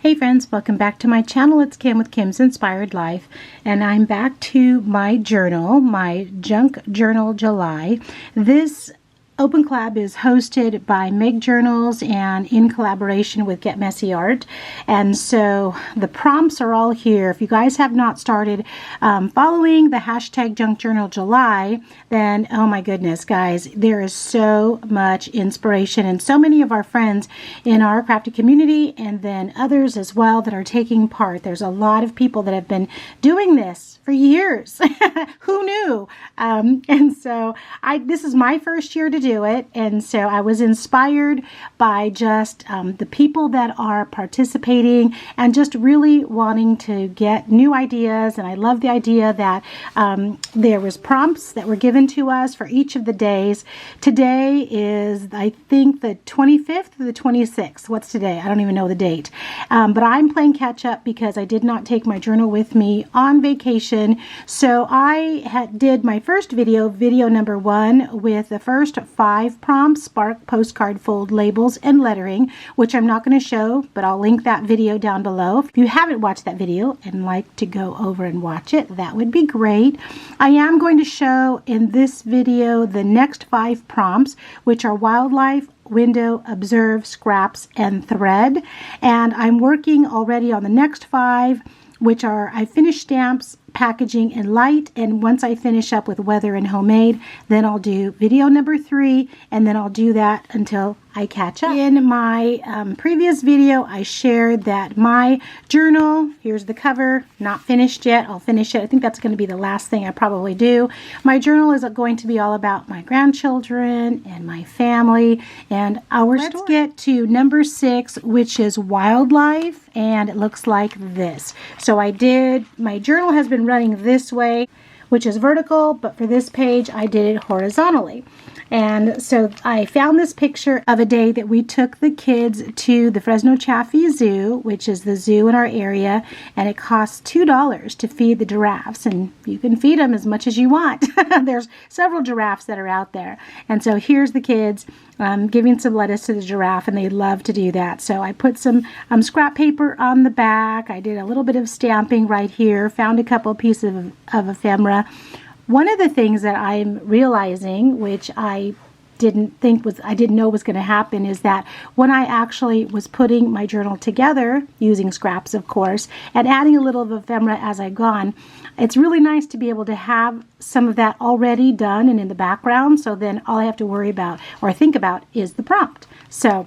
Hey friends, welcome back to my channel. It's Kim with Kim's Inspired Life, and I'm back to my journal, my Junk Journal July. This open collab is hosted by Meg Journals and in collaboration with Get Messy Art. And so the prompts are all here. If you guys have not started following the hashtag Junk Journal July, then oh my goodness, guys, there is so much inspiration and so many of our friends in our crafty community and then others as well that are taking part. There's a lot of people that have been doing this for years. Who knew? And so this is my first year to do it, and so I was inspired by just the people that are participating and just really wanting to get new ideas. And I love the idea that there was prompts that were given to us for each of the days. Today is, I think, the 25th or the 26th. What's today? I don't even know the date, but I'm playing catch up because I did not take my journal with me on vacation. So I did my first video number 1, with the first 5 prompts: spark, postcard, fold, labels, and lettering, which I'm not going to show, but I'll link that video down below. If you haven't watched that video and like to go over and watch it, that would be great. I am going to show in this video the next 5 prompts, which are wildlife, window, observe, scraps, and thread. And I'm working already on the next 5, which are, I finished stamps, packaging, and light. And once I finish up with weather and homemade, then I'll do video number 3, and then I'll do that until I catch up. In my previous video, I shared that my journal, here's the cover, not finished yet. I'll finish it. I think that's going to be the last thing I probably do. My journal is going to be all about my grandchildren and my family and our story. Let's get to number 6, which is wildlife, and it looks like this. So my journal has been running this way, which is vertical, but for this page I did it horizontally. And so I found this picture of a day that we took the kids to the Fresno Chaffee Zoo, which is the zoo in our area, and it costs $2 to feed the giraffes, and you can feed them as much as you want. There's several giraffes that are out there. And so here's the kids giving some lettuce to the giraffe, and they love to do that. So I put some scrap paper on the back. I did a little bit of stamping right here, found a couple pieces of ephemera. One of the things that I'm realizing, which I didn't know was going to happen, is that when I actually was putting my journal together, using scraps of course, and adding a little of ephemera as I've gone, it's really nice to be able to have some of that already done and in the background, so then all I have to worry about or think about is the prompt. So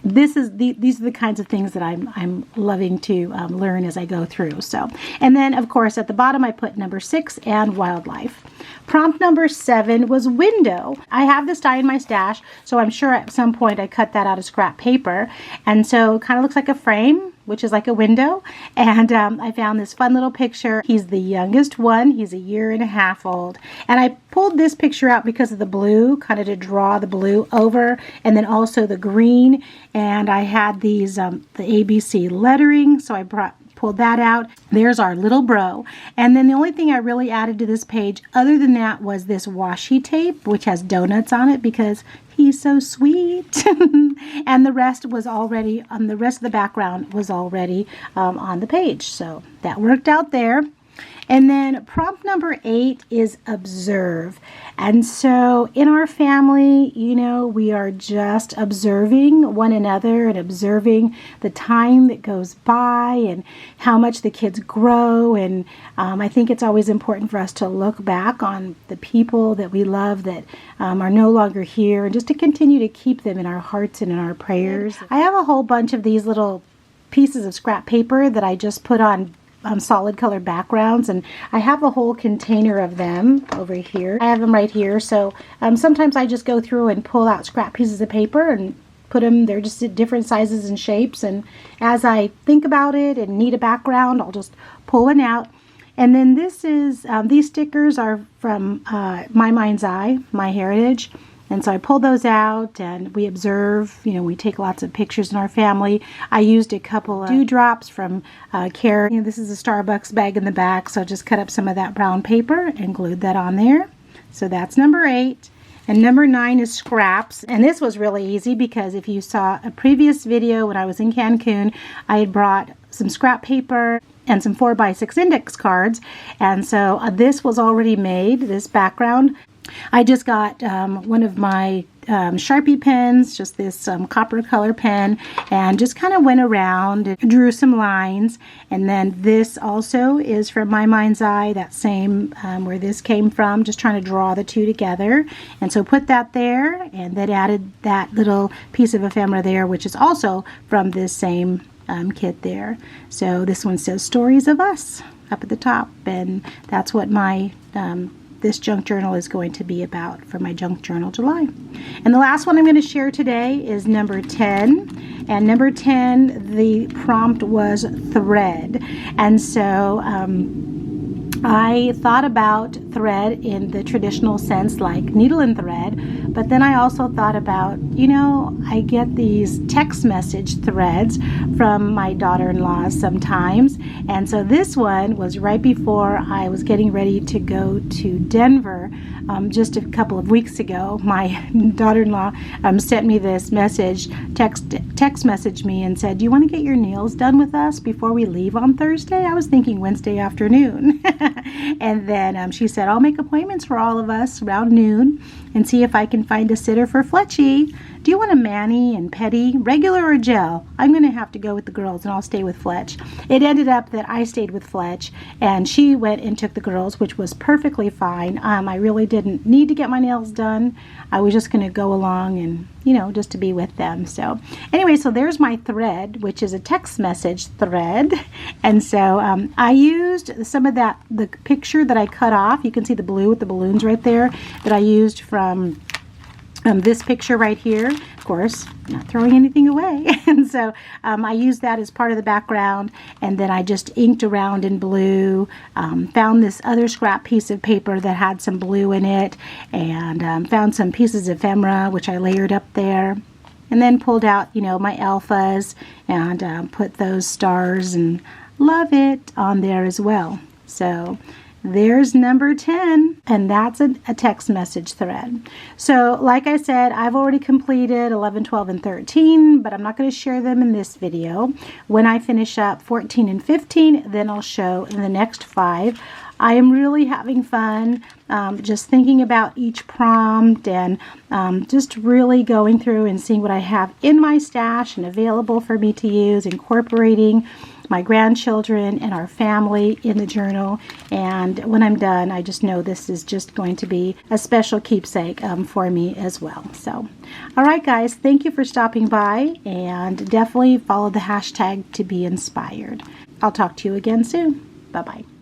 these are the kinds of things that I'm loving to learn as I go through. So, and then of course at the bottom I put number 6 and wildlife. Prompt number 7 was window. I have this die in my stash, so I'm sure at some point I cut that out of scrap paper, and so it kind of looks like a frame, which is like a window. And I found this fun little picture. He's the youngest one. He's 1.5 years old. And I pulled this picture out because of the blue, kind of to draw the blue over, and then also the green. And I had these, the ABC lettering, so I pulled that out. There's our little bro. And then the only thing I really added to this page other than that was this washi tape, which has donuts on it because he's so sweet. And the rest was already, the rest of the background was already on the page. So that worked out there. And then prompt number 8 is observe. And so in our family, you know, we are just observing one another and observing the time that goes by and how much the kids grow. And I think it's always important for us to look back on the people that we love that are no longer here, and just to continue to keep them in our hearts and in our prayers. I have a whole bunch of these little pieces of scrap paper that I just put on solid color backgrounds, and I have a whole container of them over here. I have them right here, so sometimes I just go through and pull out scrap pieces of paper and put them, they're just at different sizes and shapes, and as I think about it and need a background, I'll just pull one out. And then this is, these stickers are from My Mind's Eye, My Heritage. And so I pulled those out and we observe, you know, we take lots of pictures in our family. I used a couple of dewdrops from Care. You know, this is a Starbucks bag in the back, so I just cut up some of that brown paper and glued that on there. So that's number 8. And number 9 is scraps. And this was really easy because if you saw a previous video when I was in Cancun, I had brought some scrap paper and some 4x6 index cards. And so this was already made, this background. I just got one of my Sharpie pens, just this copper color pen, and just kind of went around and drew some lines. And then this also is from my mind's eye, that same where this came from, just trying to draw the two together. And so put that there, and then added that little piece of ephemera there, which is also from this same kit there. So this one says Stories of Us up at the top, and that's what my this junk journal is going to be about for my junk journal July. And the last one I'm going to share today is number 10. And number 10, the prompt was thread. And so I thought about thread in the traditional sense, like needle and thread, but then I also thought about, you know, I get these text message threads from my daughter-in-law sometimes, and so this one was right before I was getting ready to go to Denver. Just a couple of weeks ago, my daughter-in-law sent me this message, text messaged me and said, do you want to get your nails done with us before we leave on Thursday? I was thinking Wednesday afternoon. And then she said, I'll make appointments for all of us around noon and see if I can find a sitter for Fletchy. Do you want a mani and pedi, regular or gel? I'm going to have to go with the girls and I'll stay with Fletch. It ended up that I stayed with Fletch and she went and took the girls, which was perfectly fine. I really didn't need to get my nails done. I was just going to go along and, you know, just to be with them. So anyway, so there's my thread, which is a text message thread. And so I used some of that, the picture that I cut off. You can see the blue with the balloons right there that I used from this picture right here. Of course, not throwing anything away. And so I used that as part of the background, and then I just inked around in blue, found this other scrap piece of paper that had some blue in it, and found some pieces of ephemera, which I layered up there, and then pulled out, you know, my alphas and put those stars and love it on there as well. So there's number 10, and that's a text message thread. So like I said, I've already completed 11, 12, and 13, but I'm not going to share them in this video. When I finish up 14 and 15, then I'll show in the next 5. I am really having fun just thinking about each prompt and just really going through and seeing what I have in my stash and available for me to use, incorporating my grandchildren and our family in the journal. And when I'm done, I just know this is just going to be a special keepsake for me as well. So, all right, guys, thank you for stopping by, and definitely follow the hashtag to be inspired. I'll talk to you again soon. Bye-bye.